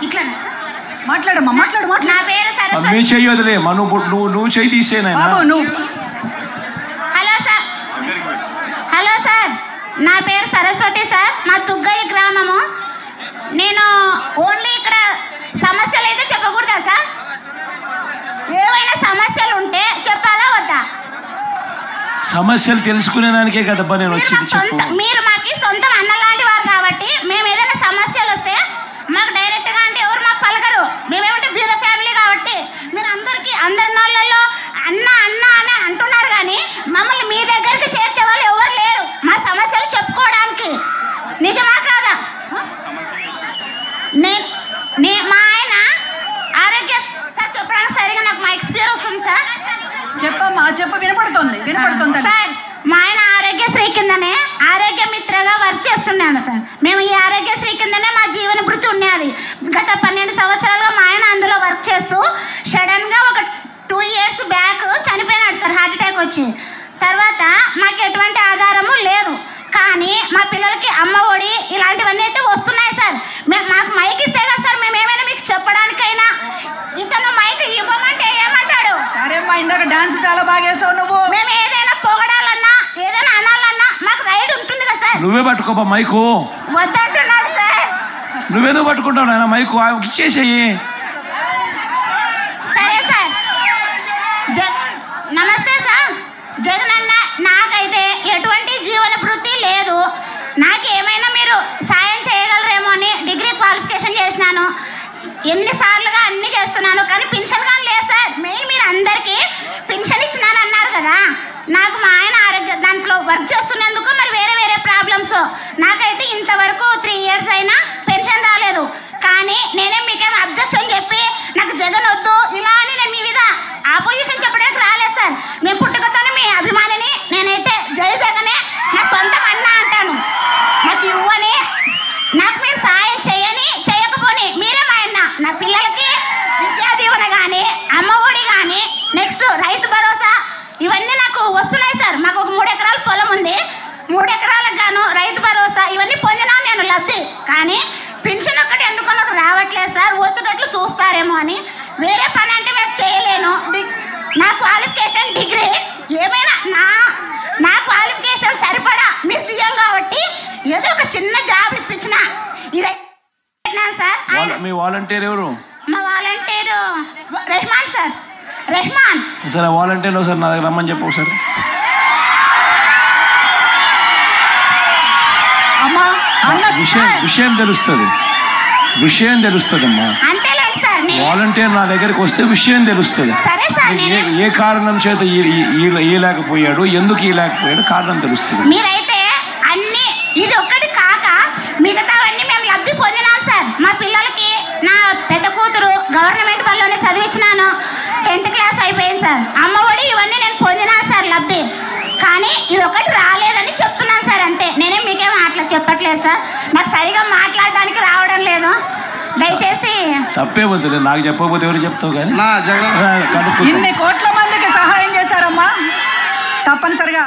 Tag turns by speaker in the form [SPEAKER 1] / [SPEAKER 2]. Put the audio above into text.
[SPEAKER 1] ఇట్లా
[SPEAKER 2] మాట్లాడమ్మా, మాట్లాడు.
[SPEAKER 1] నా పేరు సరస్వతి.
[SPEAKER 3] మీ చెయ్యి వదిలే, నువ్వు చెయ్యి తీసేనా.
[SPEAKER 1] హలో సార్, నా పేరు సరస్వతి సార్, మా తుగ్గలి గ్రామము. నేను ఓన్లీ ఇక్కడ సమస్యలు అయితే చెప్పకూడదా సార్? ఏవైనా సమస్యలు ఉంటే చెప్పాలా వద్దా?
[SPEAKER 3] సమస్యలు తెలుసుకునేదానికే కదబ్బా నేను వచ్చింది. చెప్పు.
[SPEAKER 1] మీరు మాకు సొంతం అన్నలాంటి వారు కాబట్టి మేము ఏదైనా సమస్యలు వస్తే మాకు డైరెక్ట్ గా అంటే ఎవరు మాకు పలకరు. మేమేమంటే బీద ఫ్యామిలీ కాబట్టి మీరు అందరి నోళ్ళల్లో అన్న అన్న అని అంటున్నారు కానీ మమ్మల్ని మీ దగ్గరికి చేర్చే వాళ్ళు ఎవరు లేరు మా సమస్యలు చెప్పుకోవడానికి. నిజమా కాదా? మా ఆయన ఆరోగ్య సార్ చెప్పడానికి సరిగా నాకు మా ఎక్స్పీరియన్స్ ఉంది సార్.
[SPEAKER 2] చెప్పమ్మా, చెప్ప. వినపడుతుంది
[SPEAKER 1] సార్. మా ఆయన ఆరోగ్యశ్రీ కిందనే ఆరోగ్య మిత్రగా వర్క్ చేస్తున్నాను సార్. మేము ఈ ఆరోగ్యశ్రీ కిందనే మా జీవన భృతి ఉన్నది. గత 12 సంవత్సరాలుగా మా ఆయన అందులో వర్క్ చేస్తూ సడన్ గా ఒక 2 years బ్యాక్ చనిపోయినాడు సార్, హార్ట్ అటాక్ వచ్చి. తర్వాత మాకు ఎటువంటి ఆధారము లేదు. కానీ మా పిల్లలకి అమ్మ ఒడి ఇలాంటివన్నీ అయితే వస్తున్నాయి సార్. మాకు మైక్ ఇస్తే కదా సార్ మేము ఏమైనా మీకు చెప్పడానికైనా. ఇతను మైక్ ఇవ్వమంటే ఏమంటాడు?
[SPEAKER 2] సరేమ్మా, ఇందాక డాన్స్ చాలా బాగా వేసావు నువ్వు.
[SPEAKER 1] మేము ఏదైనా పొగడాలన్నా ఏదైనా అనాలన్నా మాకు రైట్ ఉంటుంది కదా సార్.
[SPEAKER 3] నువ్వే పట్టుకోపా మైకు.
[SPEAKER 1] వద్దంటున్నాడు సార్.
[SPEAKER 3] నువ్వేదో పట్టుకుంటావు నాయన మైకు, ఇచ్చేసేయి.
[SPEAKER 1] సరే సార్. నమస్తే సార్. జగన్ అన్న, నాకైతే ఎటువంటి జీవన వృత్తి లేదు. నాకేమైనా మీరు సాయం చేయగలరేమో అని డిగ్రీ క్వాలిఫికేషన్ చేసినాను. ఎన్నిసార్లుగా అన్ని చేస్తున్నాను కానీ పెన్షన్ కానీ లేదు సార్. మెయిన్ మీరు అందరికీ పెన్షన్ ఇచ్చినాను అన్నారు కదా. నాకు మా ఆయన ఆరోగ్య దాంట్లో వర్క్ చేస్తున్నందుకు మరి వేరే ప్రాబ్లమ్స్. నాకైతే ఇంతవరకు 3 years అయినా పెన్షన్ రాలేదు. కానీ నేనే మీకేం అబ్జెక్షన్ చెప్పి నాకు జగన్ వద్దు ఇలా అని నేను మీ మీద ఆపోజిషన్ చెప్పడానికి రాలేదు సార్. మేము పుట్టుకతోనే మీ అభిమానిని. నేనైతే జై జగనే నా సొంతం అన్న అంటాను. నాకు ఇవ్వని, నాకు మీరు సాయం చేయకపోని మీరే మా అన్న. నా పిల్లలకి విద్యా దీవెన కానీ అమ్మ ఒడి కానీ నెక్స్ట్ రైతు భరోసా ఇవన్నీ నాకు వస్తున్నాయి సార్. మాకు ఒక 3 ఎకరాల పొలం ఉంది. 3 ఎకరాలకు గాను రైతు భరోసా ఇవన్నీ పొందినా నేను లబ్ధి. కానీ పెన్షన్ ఒక్కటి ఎందుకో నాకు రావట్లేదు సార్. వచ్చేటట్లు చూస్తారేమో అని. వేరే పని అంటే మేము చేయలేను. నా క్వాలిఫికేషన్ డిగ్రీ. ఏమైనా నా క్వాలిఫికేషన్ సరిపడా మీ సీఎం కాబట్టి ఏదో ఒక చిన్న జాబ్ ఇప్పించిన ఇదే సార్.
[SPEAKER 3] మీ వాలంటీర్ ఎవరు?
[SPEAKER 1] మా వాలంటీరు రెహమాన్ సార్. రెహమాన్.
[SPEAKER 3] సరే, వాలంటీర్ సార్ నా దగ్గర రమ్మని చెప్పు ఒకసారి.
[SPEAKER 2] అమ్మా,
[SPEAKER 3] విషయం తెలుస్తుంది అమ్మా.
[SPEAKER 1] అంతేలేండి సార్.
[SPEAKER 3] వాలంటీర్ నా దగ్గరికి వస్తే విషయం తెలుస్తుంది. ఏ కారణం చేత ఈలేకపోయాడు, ఎందుకు ఈలేకపోయాడు కారణం తెలుస్తుంది.
[SPEAKER 1] మీరైతే అన్ని ఇది ఒక్కటి కాక మిగతావన్నీ మేము లబ్ధి పొందినాం సార్. మా పిల్లలకి నా పెద్ద కూతురు గవర్నమెంట్ బడిలోనే చదివించినాను. 10th క్లాస్ అయిపోయింది సార్. అమ్మ ఒడి ఇవన్నీ నేను పొందినాను సార్ లబ్ధి. కానీ ఇది ఒకటి రాలేదని చెప్తున్నాను సార్. అంతే. నేనేం మీకేమో అట్లా చెప్పట్లేదు సార్. నాకు సరిగా మాట్లాడడానికి రావడం లేదు. దయచేసి.
[SPEAKER 3] తప్పే వద్దులే, నాకు చెప్పకపోతే ఎవరు చెప్తావు కానీ.
[SPEAKER 2] ఇన్ని కోట్ల మందికి సహాయం చేశారమ్మా, తప్పనిసరిగా